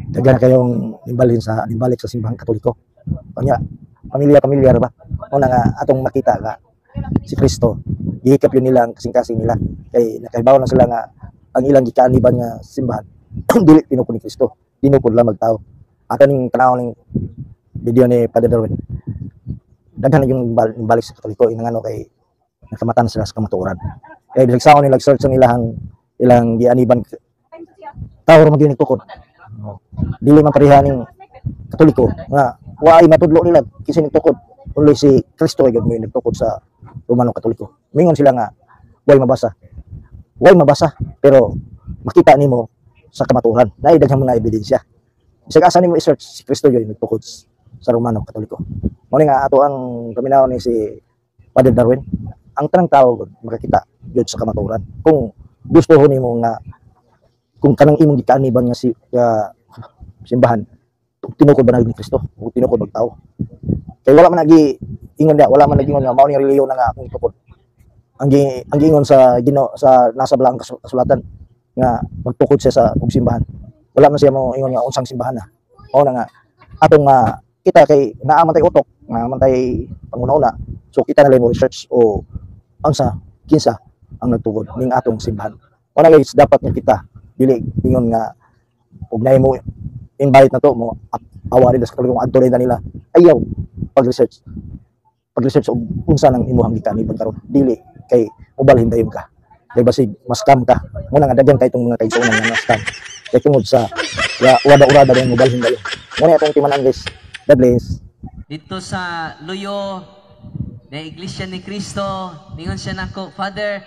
Daghan kayong nimbalik sa simbahang Katoliko. Kanya pamilyar ba? Una nga atong makita nga si Kristo, gihikap yun nila ang kasing-kasing nila. Kay nakahibaw na sila nga ang ilang gikaaniban nga simbahan dili tinupod ni Kristo, tinupod lang magtao. Ato ning tanaw ning video ni Father Darwin. Daghan yung nimbalik sa Katoliko inangano kay nakamatan sila sa kamatuoran. Kaya bisag saon nila search ang ilang gianiban tao ra maging tukod. Dili man pareha ning Katoliko nga waay matudlo nila kasi nagtukod only si Kristo ay gud mo nagtukod sa Romano Katoliko. Mingon sila nga way mabasa pero makita nimo sa kamatuoran. Naay daghang mga ebidensya. Bisag asa nimo i-search si Kristo gyud nagtukod sa Romano Katoliko. Mao nga ato ang paminaw ni si Father Darwin. Ang tanang tao makakita gyud sa kamatuoran. Kung gusto nimo nga kung kanang imong gikaaniban nga si simbahan tinukod ba ni Kristo o tinukod bag tao. Kay wala man nagi ingon nga mao ni reliyon na nga akong itukod. Ang ingon sa Ginoo sa nasa balaang kasulatan nga magtukod siya sa simbahan. Wala man siya mo ingon nga unsang simbahan na. Mao na nga atong kita kay naa man tay utok, naa man tay panguna-una. So kita na lang mo research o unsa kinsa ang nagtukod ning atong simbahan. Mao na guys dapat nga kita dili ingon nga ugnay mo invite na to mo awari das kung adto nila ayaw pag-research og unsa nang imuhang gikaaniban karon dili kay ubalhin dayon ka kay basig mas scam ka mo nga daghan kay itong mga kaigsuonan nga scam kay tungod sa wada-urada dayon ubalhin dayon mo na atong timanan guys. God bless. Dito sa Luyo na Iglesia ni Cristo ningon siya nako, Father,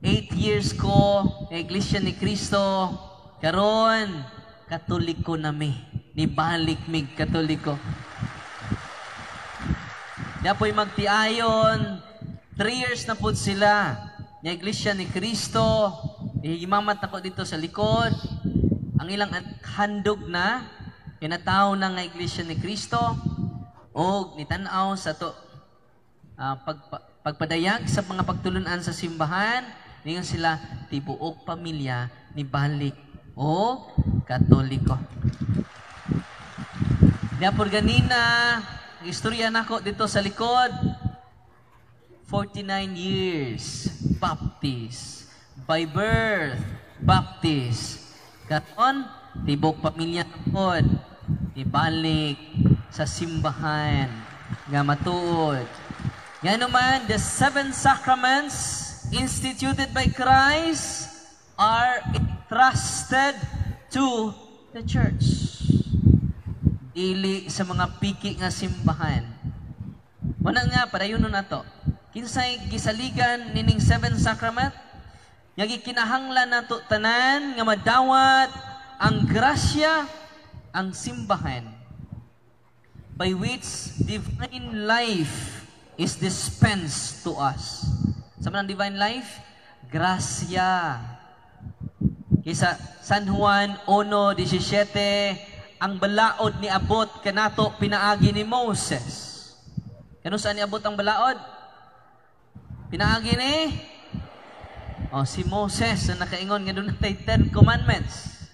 8 years ko na Iglesia ni Cristo karon Katoliko na mi. Nibalik mig Katoliko. Dapoy magtiayon, 3 years na po sila. Nga Iglesia ni Cristo, ihimamat ako dito sa likod. Ang ilang handog na, kinatao na nga Iglesia ni Cristo, o nitanaw sa to, pagpadayag sa mga pagtulunan sa simbahan, ningon sila, tibuok pamilya, nibalik o Katoliko. Diapor ganina, istorya nako dito sa likod, 49 years, Baptist. By birth, Baptist. Karon, tibok pamilya pod, ibalik sa simbahan, nga matuod. Nga naman, the 7 sacraments instituted by Christ are entrusted to the church. Dili sa mga piki nga simbahan. Wala nga, padayonon na to. Kinsay gisaligan nining 7 sacrament, nga gikinahanglan nato tanan nga madawat ang grasya, ang simbahan, by which divine life is dispensed to us. Sa manang divine life? Grasya. Kisa San Juan 1:17, ang balaod ni abot kanato pinaagi ni Moses. Kano saan ni abot ang balaod? Pinaagi ni si Moses na nakaingon nga doon natay 10 commandments.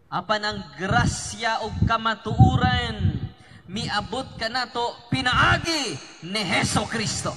Apan ang grasya o kamatuuran miabot kanato pinaagi ni Hesus Kristo.